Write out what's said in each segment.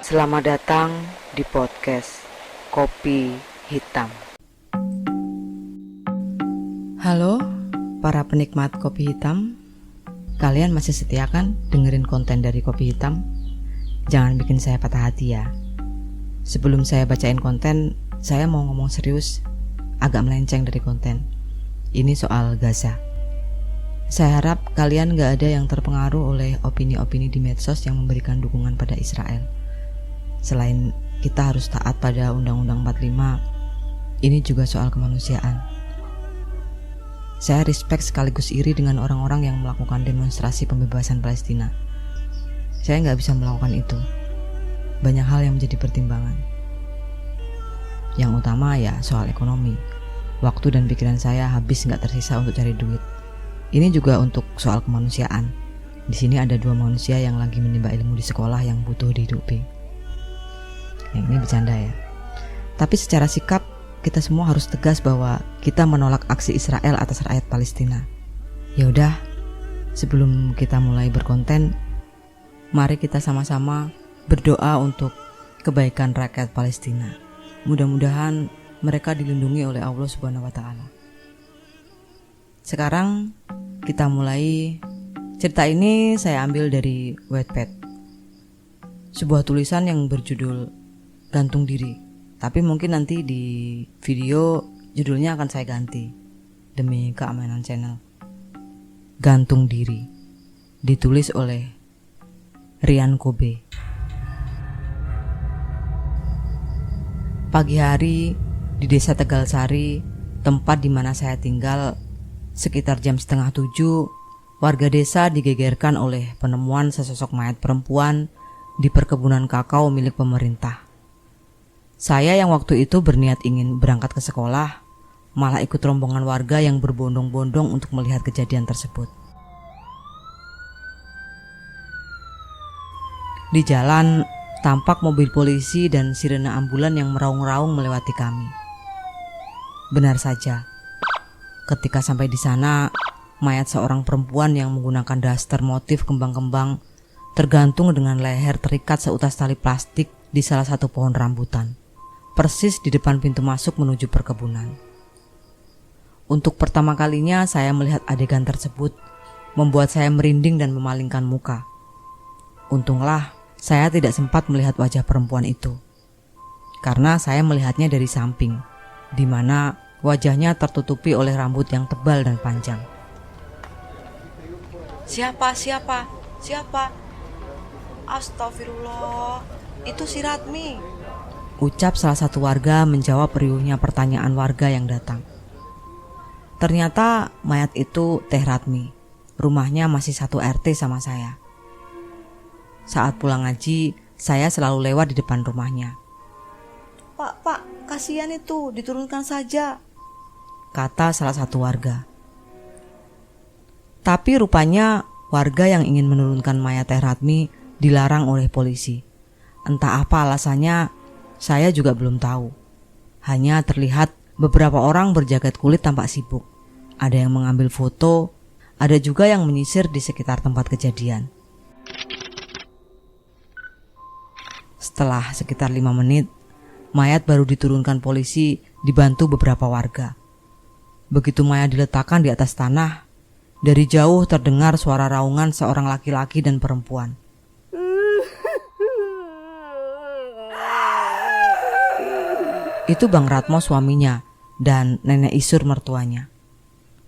Selamat datang di podcast Kopi Hitam. Halo para penikmat kopi hitam. Kalian masih setia kan dengerin konten dari Kopi Hitam? Jangan bikin saya patah hati ya. Sebelum saya bacain konten, saya mau ngomong serius, agak melenceng dari konten. Ini soal Gaza. Saya harap kalian gak ada yang terpengaruh oleh opini-opini di medsos yang memberikan dukungan pada Israel. Selain kita harus taat pada Undang-Undang 45, ini juga soal kemanusiaan. Saya respect sekaligus iri dengan orang-orang yang melakukan demonstrasi pembebasan Palestina. Saya gak bisa melakukan itu. Banyak hal yang menjadi pertimbangan. Yang utama ya soal ekonomi. Waktu dan pikiran saya habis gak tersisa untuk cari duit. Ini juga untuk soal kemanusiaan. Di sini ada 2 manusia yang lagi menimba ilmu di sekolah yang butuh dihidupi. Ini bercanda ya. Tapi secara sikap kita semua harus tegas bahwa kita menolak aksi Israel atas rakyat Palestina. Ya udah, sebelum kita mulai berkonten, mari kita sama-sama berdoa untuk kebaikan rakyat Palestina. Mudah-mudahan mereka dilindungi oleh Allah Subhanahu wa taala. Sekarang kita mulai. Cerita ini saya ambil dari Wattpad. Sebuah tulisan yang berjudul Gantung Diri. Tapi mungkin nanti di video judulnya akan saya ganti demi keamanan channel. Gantung Diri, ditulis oleh Rian Kobe. Pagi hari di desa Tegalsari, tempat di mana saya tinggal, sekitar jam 6:30, warga desa digegerkan oleh penemuan sesosok mayat perempuan di perkebunan kakao milik pemerintah. Saya yang waktu itu berniat ingin berangkat ke sekolah, malah ikut rombongan warga yang berbondong-bondong untuk melihat kejadian tersebut. Di jalan, tampak mobil polisi dan sirene ambulan yang meraung-raung melewati kami. Benar saja, ketika sampai di sana, mayat seorang perempuan yang menggunakan daster motif kembang-kembang tergantung dengan leher terikat seutas tali plastik di salah satu pohon rambutan, persis di depan pintu masuk menuju perkebunan. Untuk pertama kalinya saya melihat adegan tersebut, membuat saya merinding dan memalingkan muka. Untunglah saya tidak sempat melihat wajah perempuan itu, karena saya melihatnya dari samping, di mana wajahnya tertutupi oleh rambut yang tebal dan panjang. Siapa? Astagfirullah, itu si Ratmi, ucap salah satu warga menjawab riuhnya pertanyaan warga yang datang. Ternyata mayat itu Teh Ratmi. Rumahnya masih satu RT sama saya. Saat pulang ngaji, saya selalu lewat di depan rumahnya. Pak, kasihan itu, diturunkan saja, kata salah satu warga. Tapi rupanya warga yang ingin menurunkan mayat Teh Ratmi dilarang oleh polisi. Entah apa alasannya, saya juga belum tahu. Hanya terlihat beberapa orang berjaket kulit tampak sibuk. Ada yang mengambil foto, ada juga yang menyisir di sekitar tempat kejadian. Setelah sekitar 5 menit, mayat baru diturunkan polisi dibantu beberapa warga. Begitu mayat diletakkan di atas tanah, dari jauh terdengar suara raungan seorang laki-laki dan perempuan. Itu Bang Ratmo suaminya dan Nenek Isur mertuanya.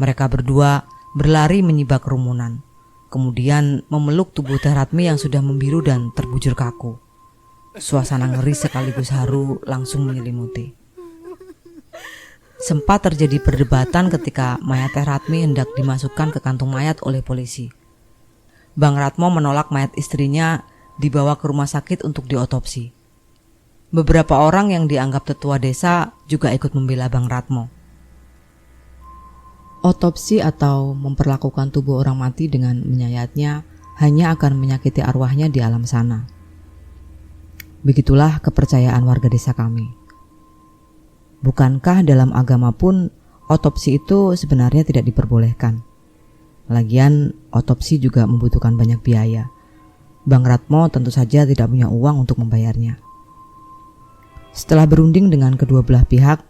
Mereka berdua berlari menyibak kerumunan, kemudian memeluk tubuh Teh Ratmi yang sudah membiru dan terbujur kaku. Suasana ngeri sekaligus haru langsung menyelimuti. Sempat terjadi perdebatan ketika mayat Teh Ratmi hendak dimasukkan ke kantung mayat oleh polisi. Bang Ratmo menolak mayat istrinya dibawa ke rumah sakit untuk diotopsi. Beberapa orang yang dianggap tetua desa juga ikut membela Bang Ratmo. Otopsi atau memperlakukan tubuh orang mati dengan menyayatnya hanya akan menyakiti arwahnya di alam sana. Begitulah kepercayaan warga desa kami. Bukankah dalam agama pun otopsi itu sebenarnya tidak diperbolehkan? Lagian otopsi juga membutuhkan banyak biaya. Bang Ratmo tentu saja tidak punya uang untuk membayarnya. Setelah berunding dengan kedua belah pihak,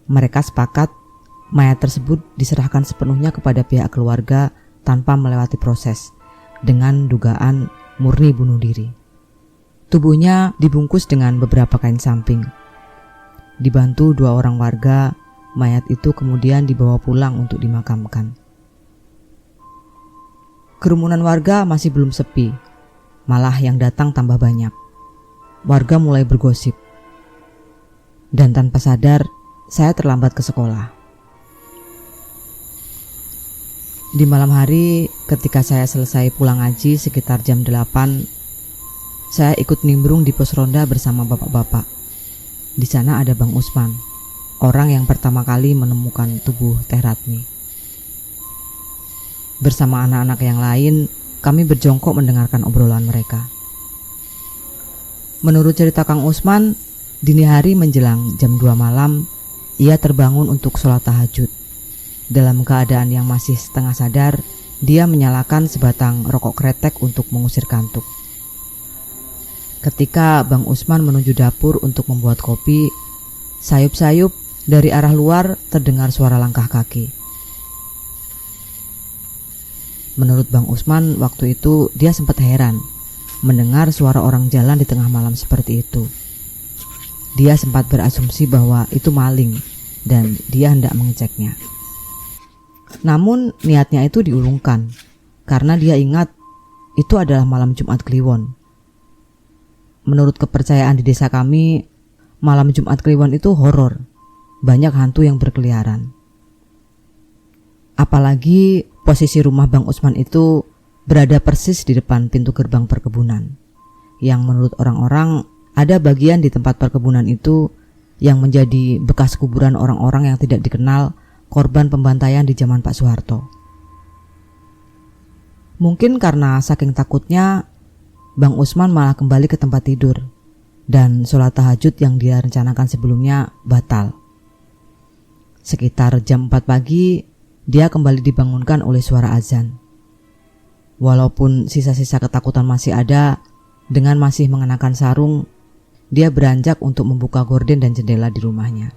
mereka sepakat mayat tersebut diserahkan sepenuhnya kepada pihak keluarga tanpa melewati proses, dengan dugaan murni bunuh diri. Tubuhnya dibungkus dengan beberapa kain samping. Dibantu 2 orang warga, mayat itu kemudian dibawa pulang untuk dimakamkan. Kerumunan warga masih belum sepi, malah yang datang tambah banyak. Warga mulai bergosip. Dan tanpa sadar, saya terlambat ke sekolah. Di malam hari, ketika saya selesai pulang ngaji sekitar jam 8, saya ikut nimbrung di pos ronda bersama bapak-bapak. Di sana ada Bang Usman, orang yang pertama kali menemukan tubuh Teh Ratmi. Bersama anak-anak yang lain, kami berjongkok mendengarkan obrolan mereka. Menurut cerita Kang Usman, dini hari menjelang jam 2 malam, ia terbangun untuk sholat tahajud. Dalam keadaan yang masih setengah sadar, dia menyalakan sebatang rokok kretek untuk mengusir kantuk. Ketika Bang Usman menuju dapur untuk membuat kopi, sayup-sayup dari arah luar terdengar suara langkah kaki. Menurut Bang Usman, waktu itu dia sempat heran mendengar suara orang jalan di tengah malam seperti itu. Dia sempat berasumsi bahwa itu maling dan dia hendak mengeceknya. Namun niatnya itu diurungkan karena dia ingat itu adalah malam Jumat Kliwon. Menurut kepercayaan di desa kami, malam Jumat Kliwon itu horor. Banyak hantu yang berkeliaran. Apalagi posisi rumah Bang Usman itu berada persis di depan pintu gerbang perkebunan, yang menurut orang-orang ada bagian di tempat perkebunan itu yang menjadi bekas kuburan orang-orang yang tidak dikenal korban pembantaian di zaman Pak Soeharto. Mungkin karena saking takutnya, Bang Usman malah kembali ke tempat tidur dan sholat tahajud yang dia rencanakan sebelumnya batal. Sekitar jam 4 pagi, dia kembali dibangunkan oleh suara azan. Walaupun sisa-sisa ketakutan masih ada, dengan masih mengenakan sarung, dia beranjak untuk membuka gorden dan jendela di rumahnya.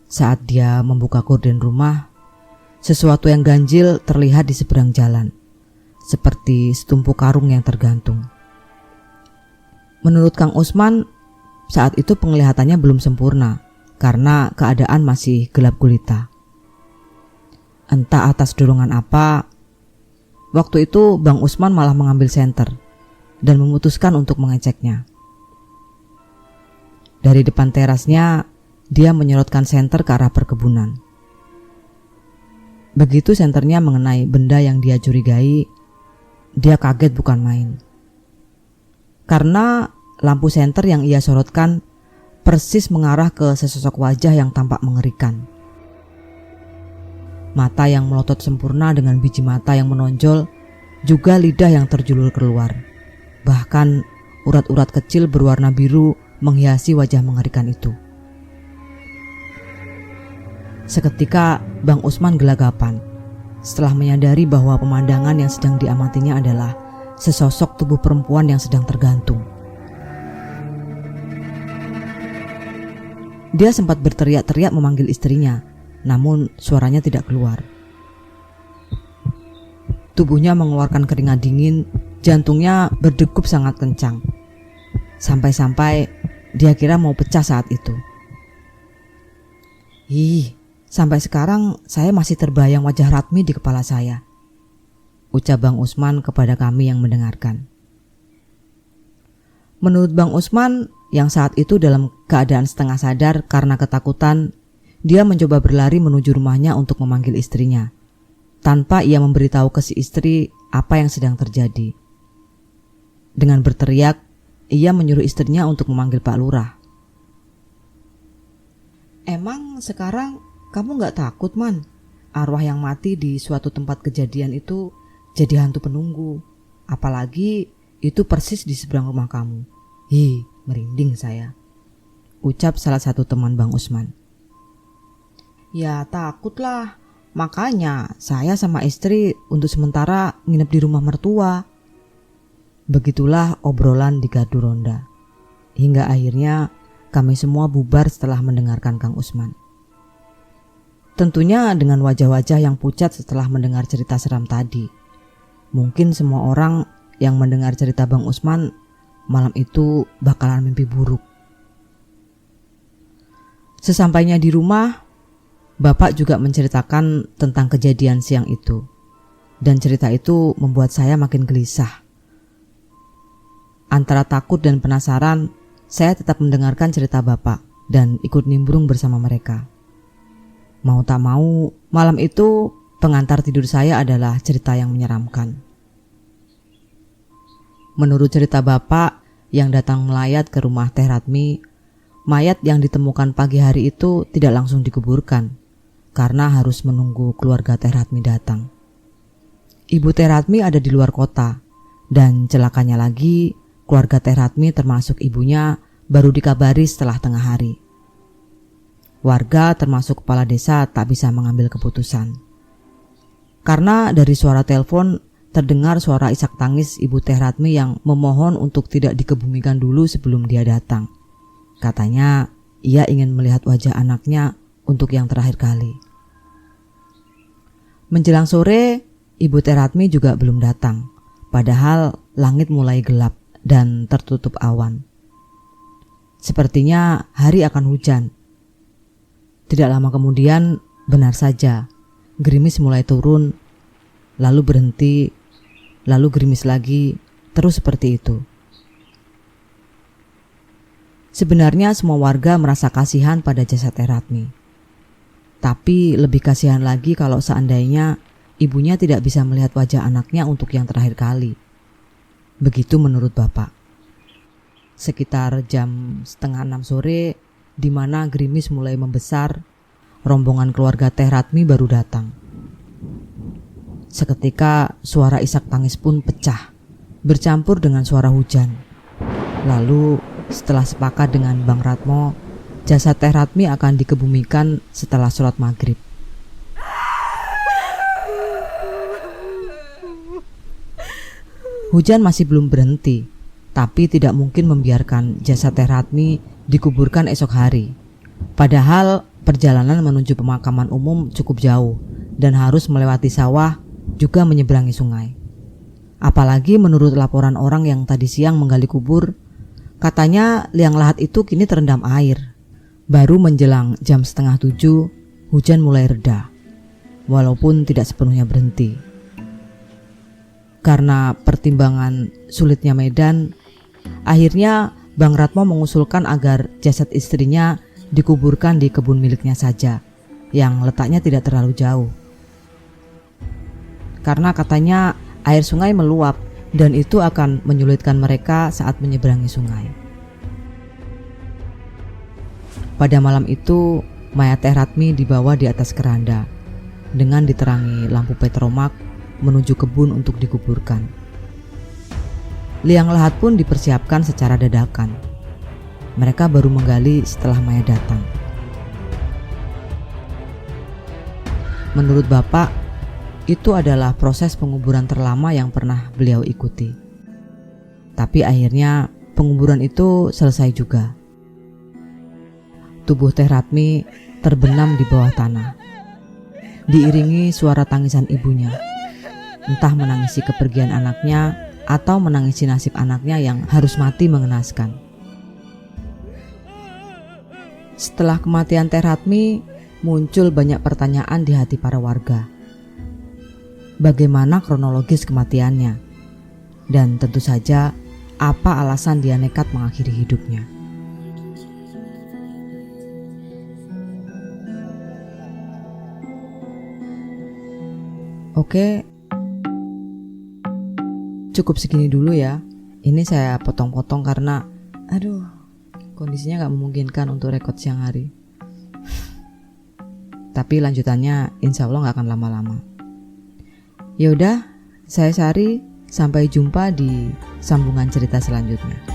Saat dia membuka gorden rumah, sesuatu yang ganjil terlihat di seberang jalan, seperti setumpuk karung yang tergantung. Menurut Kang Usman, saat itu penglihatannya belum sempurna karena keadaan masih gelap gulita. Entah atas dorongan apa, waktu itu Bang Usman malah mengambil senter dan memutuskan untuk mengeceknya. Dari depan terasnya, dia menyorotkan senter ke arah perkebunan. Begitu senternya mengenai benda yang dia curigai, dia kaget bukan main. Karena lampu senter yang ia sorotkan persis mengarah ke sesosok wajah yang tampak mengerikan. Mata yang melotot sempurna dengan biji mata yang menonjol, juga lidah yang terjulur keluar. Bahkan urat-urat kecil berwarna biru menghiasi wajah mengerikan itu. Seketika Bang Usman gelagapan setelah menyadari bahwa pemandangan yang sedang diamatinya adalah sesosok tubuh perempuan yang sedang tergantung. Dia sempat berteriak-teriak memanggil istrinya, namun suaranya tidak keluar. Tubuhnya mengeluarkan keringat dingin, jantungnya berdegup sangat kencang. Sampai-sampai dia kira mau pecah saat itu. Sampai sekarang saya masih terbayang wajah Ratmi di kepala saya, ucap Bang Usman kepada kami yang mendengarkan. Menurut Bang Usman, yang saat itu dalam keadaan setengah sadar karena ketakutan, dia mencoba berlari menuju rumahnya untuk memanggil istrinya, tanpa ia memberitahu ke si istri apa yang sedang terjadi. Dengan berteriak, ia menyuruh istrinya untuk memanggil Pak Lurah. "Emang sekarang kamu gak takut, Man? Arwah yang mati di suatu tempat kejadian itu jadi hantu penunggu. Apalagi itu persis di seberang rumah kamu." Merinding saya, ucap salah satu teman Bang Usman. "Ya takutlah, makanya saya sama istri untuk sementara nginep di rumah mertua," Begitulah obrolan di gardu ronda. Hingga akhirnya kami semua bubar setelah mendengarkan Kang Usman. Tentunya dengan wajah-wajah yang pucat setelah mendengar cerita seram tadi. Mungkin semua orang yang mendengar cerita Bang Usman malam itu bakalan mimpi buruk. Sesampainya di rumah, Bapak juga menceritakan tentang kejadian siang itu. Dan cerita itu membuat saya makin gelisah. Antara takut dan penasaran, saya tetap mendengarkan cerita Bapak dan ikut nimbrung bersama mereka. Mau tak mau, malam itu pengantar tidur saya adalah cerita yang menyeramkan. Menurut cerita Bapak yang datang melayat ke rumah Teh Ratmi, mayat yang ditemukan pagi hari itu tidak langsung dikuburkan karena harus menunggu keluarga Teh Ratmi datang. Ibu Teh Ratmi ada di luar kota dan celakanya lagi keluarga Teh Ratmi termasuk ibunya baru dikabari setelah tengah hari. Warga termasuk kepala desa tak bisa mengambil keputusan. Karena dari suara telepon terdengar suara isak tangis Ibu Teh Ratmi yang memohon untuk tidak dikebumikan dulu sebelum dia datang. Katanya ia ingin melihat wajah anaknya untuk yang terakhir kali. Menjelang sore, Ibu Teh Ratmi juga belum datang. Padahal langit mulai gelap dan tertutup awan. Sepertinya hari akan hujan. Tidak lama kemudian, benar saja, gerimis mulai turun, lalu berhenti, lalu gerimis lagi, terus seperti itu. Sebenarnya semua warga merasa kasihan pada jasad Teh Ratmi. Tapi lebih kasihan lagi kalau seandainya ibunya tidak bisa melihat wajah anaknya untuk yang terakhir kali. Begitu menurut Bapak. Sekitar jam 5:30 sore, di mana gerimis mulai membesar, rombongan keluarga Teh Ratmi baru datang. Seketika suara isak tangis pun pecah, bercampur dengan suara hujan. Lalu setelah sepakat dengan Bang Ratmo, jasad Teh Ratmi akan dikebumikan setelah sholat maghrib. Hujan masih belum berhenti, tapi tidak mungkin membiarkan jasad Teh Ratmi dikuburkan esok hari. Padahal perjalanan menuju pemakaman umum cukup jauh dan harus melewati sawah juga menyeberangi sungai. Apalagi menurut laporan orang yang tadi siang menggali kubur, katanya liang lahat itu kini terendam air. Baru menjelang jam 6:30, hujan mulai reda, walaupun tidak sepenuhnya berhenti. Karena pertimbangan sulitnya medan, akhirnya Bang Ratmo mengusulkan agar jasad istrinya dikuburkan di kebun miliknya saja, yang letaknya tidak terlalu jauh. Karena katanya air sungai meluap dan itu akan menyulitkan mereka saat menyeberangi sungai. Pada malam itu, mayat Teh Ratmi dibawa di atas keranda dengan diterangi lampu petromak menuju kebun untuk dikuburkan. Liang lahat pun dipersiapkan secara dadakan. Mereka baru menggali setelah mayat datang. Menurut Bapak, itu adalah proses penguburan terlama yang pernah beliau ikuti. Tapi akhirnya penguburan itu selesai juga. Tubuh Teh Ratmi terbenam di bawah tanah, diiringi suara tangisan ibunya, entah menangisi kepergian anaknya atau menangisi nasib anaknya yang harus mati mengenaskan. Setelah kematian Teh Ratmi, muncul banyak pertanyaan di hati para warga. Bagaimana kronologis kematiannya? Dan tentu saja, apa alasan dia nekat mengakhiri hidupnya? Oke, cukup segini dulu ya. Ini saya potong-potong karena kondisinya gak memungkinkan untuk rekod siang hari. Tapi lanjutannya insya Allah gak akan lama-lama. Yaudah, saya Sari, sampai jumpa di sambungan cerita selanjutnya.